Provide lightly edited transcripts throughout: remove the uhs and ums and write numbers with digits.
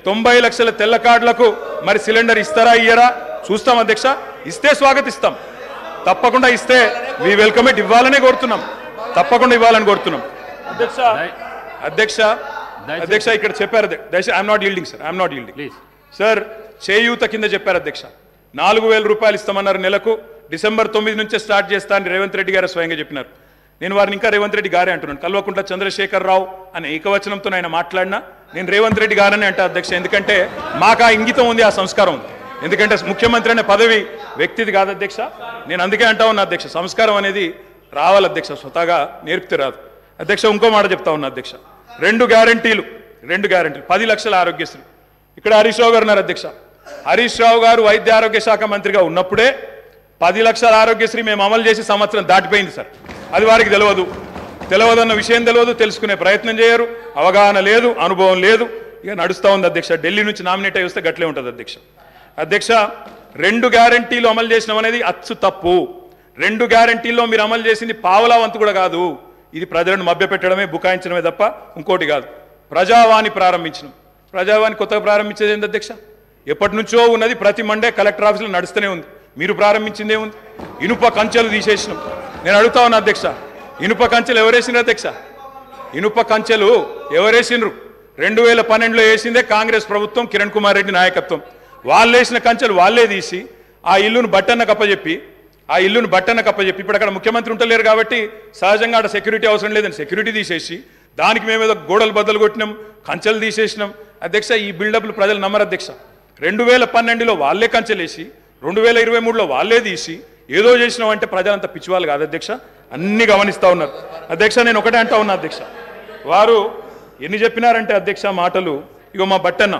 90 లక్షల తెల్ల కార్డులకు మరి సిలిండర్ ఇస్తారా ఇయ్యరా చూస్తాం అధ్యక్ష. ఇస్తే స్వాగతిస్తాం, తప్పకుండా ఇస్తే వి వెల్కమ్ ఇట్, ఇవ్వాలనే కోరుతున్నాం, తప్పకుండా ఇవ్వాలని కోరుతున్నాం అధ్యక్ష. అధ్యక్ష అధ్యక్ష ఇక్కడ చెప్పారు I'm not yielding sir, I'm not yielding sir. చేయూత కింద చెప్పారు అధ్యక్ష, 4000 రూపాయలు ఇస్తామన్నారు నెలకు, డిసెంబర్ 9 నుంచే స్టార్ట్ చేస్తా అని రేవంత్ రెడ్డి గారు స్వయంగా చెప్పినారు. నేను వారిని ఇంకా రేవంత్ రెడ్డి గారే అంటున్నాను. కల్వకుంట్ల చంద్రశేఖర్ రావు అనే ఏకవచనంతో ఆయన మాట్లాడినా నేను రేవంత్ రెడ్డి గారని అంటా అధ్యక్ష. ఎందుకంటే మాకు ఆ ఇంగితం ఉంది, ఆ సంస్కారం ఉంది. ఎందుకంటే ముఖ్యమంత్రి అనే పదవి వ్యక్తిది కాదు అధ్యక్ష. నేను అందుకే అంటా ఉన్నా అధ్యక్ష, సంస్కారం అనేది రావాలి అధ్యక్ష, స్వతహాగా నేర్పితే రాదు అధ్యక్ష. ఇంకో మాట చెప్తా ఉన్నా అధ్యక్ష, 2 గ్యారంటీలు 10 లక్షల ఆరోగ్యశ్రీ. ఇక్కడ హరీష్ రావు గారు ఉన్నారు అధ్యక్ష. హరీష్ రావు గారు వైద్య ఆరోగ్య శాఖ మంత్రిగా ఉన్నప్పుడే 10 లక్షల ఆరోగ్యశ్రీ మేము అమలు చేసి సంవత్సరం దాటిపోయింది సార్. అది వారికి తెలియదన్న విషయం తెలియదు, తెలుసుకునే ప్రయత్నం చేయరు, అవగాహన లేదు, అనుభవం లేదు, ఇక నడుస్తూ ఉంది అధ్యక్ష. ఢిల్లీ నుంచి నామినేట్ అయి వస్తే గట్లే ఉంటుంది అధ్యక్ష. అధ్యక్ష 2 గ్యారంటీలు అమలు చేసినాం అనేది అచ్చు తప్పు. 2 గ్యారంటీల్లో మీరు అమలు చేసింది పావలా వంతు కూడా కాదు. ఇది ప్రజలను మభ్యపెట్టడమే, బుకాయించడమే తప్ప ఇంకోటి కాదు. ప్రజావాణి ప్రారంభించినాం. ప్రజావాణి కొత్తగా ప్రారంభించేది ఏంది అధ్యక్ష? ఎప్పటి నుంచో ఉన్నది, ప్రతి మండే కలెక్టర్ ఆఫీసులో నడుస్తూనే ఉంది. మీరు ప్రారంభించిందే ఉంది. ఇనుప కంచెలు తీసేసినాం. నేను అడుగుతా ఉన్నా అధ్యక్ష, ఇనుప కంచెలు ఎవరేసినారు అధ్యక్ష? ఇనుప కంచెలు ఎవరేసినరు? 2012లో వేసిందే కాంగ్రెస్ ప్రభుత్వం, కిరణ్ కుమార్ రెడ్డి నాయకత్వం. వాళ్ళు వేసిన కంచెలు వాళ్ళే తీసి ఆ ఇల్లును బట్టన్న కప్పచెప్పి ఇప్పుడు అక్కడ ముఖ్యమంత్రి ఉంటలేరు కాబట్టి సహజంగా అక్కడ సెక్యూరిటీ అవసరం లేదని సెక్యూరిటీ తీసేసి దానికి మేమేదో గోడలు బద్దలు కొట్టినాం, కంచెలు తీసేసినాం అధ్యక్ష. ఈ బిల్డప్లు ప్రజలు నమ్మరు అధ్యక్ష. 2012లో వాళ్ళే కంచెలేసి 2023లో వాళ్ళే తీసి ఏదో చేసినాం అంటే ప్రజలంతా పిచ్చివాళ్ళు కాదు అధ్యక్ష, అన్ని గమనిస్తూ ఉన్నారు అధ్యక్ష. నేను ఒకటే అంటా ఉన్నా అధ్యక్ష, వారు ఎన్ని చెప్పినారంటే అధ్యక్ష మాటలు, ఇగో మా బట్టన్న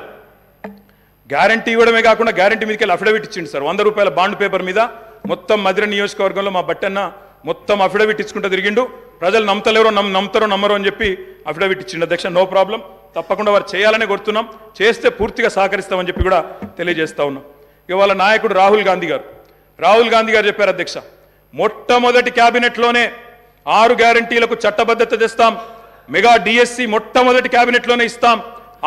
గ్యారంటీ ఇవ్వడమే కాకుండా గ్యారంటీ మీదకి వెళ్ళి అఫిడవిట్ ఇచ్చిండు సార్. 100 రూపాయల బాండ్ పేపర్ మీద మొత్తం మధుర నియోజకవర్గంలో మా బట్టన్న మొత్తం అఫిడవిట్ ఇచ్చుకుంటూ తిరిగిండు. ప్రజలు నమ్ముతారో నమ్మరో అని చెప్పి అఫిడవిట్ ఇచ్చిండు అధ్యక్ష. నో ప్రాబ్లం, తప్పకుండా వారు చేయాలనే కోరుతున్నాం, చేస్తే పూర్తిగా సహకరిస్తామని చెప్పి కూడా తెలియజేస్తా ఉన్నాం. ఇవాళ నాయకుడు రాహుల్ గాంధీ గారు చెప్పారు అధ్యక్ష, మొట్టమొదటి క్యాబినెట్లోనే 6 గ్యారంటీలకు చట్టబద్ధత తెస్తాం, మెగా డిఎస్సి మొట్టమొదటి క్యాబినెట్లోనే ఇస్తాం,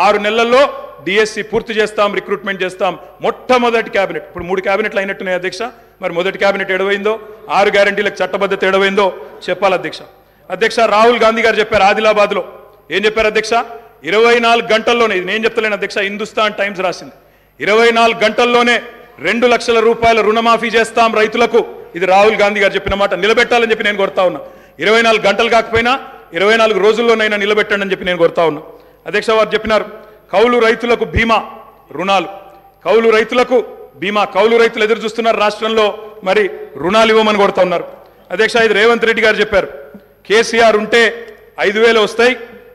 6 నెలల్లో డిఎస్సి పూర్తి చేస్తాం, రిక్రూట్మెంట్ చేస్తాం. మొట్టమొదటి క్యాబినెట్. ఇప్పుడు 3 క్యాబినెట్లు అయినట్టున్నాయి అధ్యక్ష. మరి మొదటి క్యాబినెట్ ఎడవైందో, 6 గ్యారంటీలకు చట్టబద్ధత ఎడవైందో చెప్పాలి అధ్యక్ష. అధ్యక్ష రాహుల్ గాంధీ గారు చెప్పారు ఆదిలాబాద్లో, ఏం చెప్పారు అధ్యక్ష? 24 గంటల్లోనే, ఇది నేను చెప్తలేను అధ్యక్ష, హిందుస్థాన్ టైమ్స్ రాసింది, 24 గంటల్లోనే 2 లక్షల రూపాయల రుణమాఫీ చేస్తాం రైతులకు. ఇది రాహుల్ గాంధీ గారు చెప్పిన మాట, నిలబెట్టాలని చెప్పి నేను కోరుతా ఉన్నా. 24 గంటలు కాకపోయినా 24 రోజుల్లోనైనా నిలబెట్టండి అని చెప్పి నేను కోరుతా ఉన్నా అధ్యక్ష. వారు చెప్పినారు కౌలు రైతులకు బీమా రుణాలు, కౌలు రైతులకు బీమా, కౌలు రైతులు ఎదురు చూస్తున్నారు రాష్ట్రంలో, మరి రుణాలు ఇవ్వమని కోరుతా ఉన్నారు అధ్యక్ష. ఇది రేవంత్ రెడ్డి గారు చెప్పారు, కేసీఆర్ ఉంటే 5000 వస్తాయి,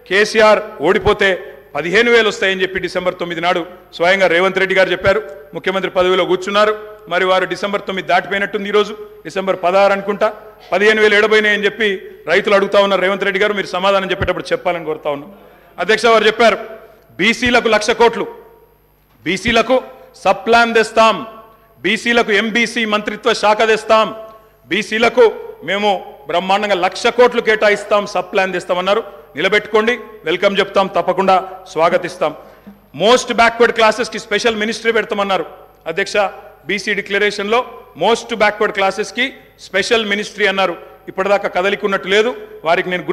కేసీఆర్ ఓడిపోతే 15000 వస్తాయని చెప్పి డిసెంబర్ 9 నాడు స్వయంగా రేవంత్ రెడ్డి గారు చెప్పారు. ముఖ్యమంత్రి పదవిలో కూర్చున్నారు. మరి వారు డిసెంబర్ 9 దాటిపోయినట్టుంది, ఈరోజు డిసెంబర్ 16 అనుకుంటా. 15000 ఎడబోయినాయని చెప్పి రైతులు అడుగుతా ఉన్నారు. రేవంత్ రెడ్డి గారు మీరు సమాధానం చెప్పేటప్పుడు చెప్పాలని కోరుతా ఉన్నాం అధ్యక్ష. వారు చెప్పారు బీసీలకు 1,00,000 కోట్లు, బీసీలకు సబ్ ప్లాన్ తెస్తాం, బీసీలకు ఎంబీసీ మంత్రిత్వ శాఖ తెస్తాం, బీసీలకు మేము బ్రహ్మాండంగా 1,00,000 కోట్లు కేటాయిస్తాం, సబ్ ప్లాన్ తెస్తామన్నారు. నిలబెట్టుకోండి, వెల్కమ్ చెప్తాం, తప్పకుండా స్వాగతిస్తాం. మోస్ట్ బ్యాక్వర్డ్ క్లాసెస్కి స్పెషల్ మినిస్ట్రీ పెడతామన్నారు అధ్యక్ష. బీసీ డిక్లరేషన్లో మోస్ట్ బ్యాక్వర్డ్ క్లాసెస్కి స్పెషల్ మినిస్ట్రీ అన్నారు. ఇప్పటిదాకా కదలికున్నట్టు లేదు. వారికి నేను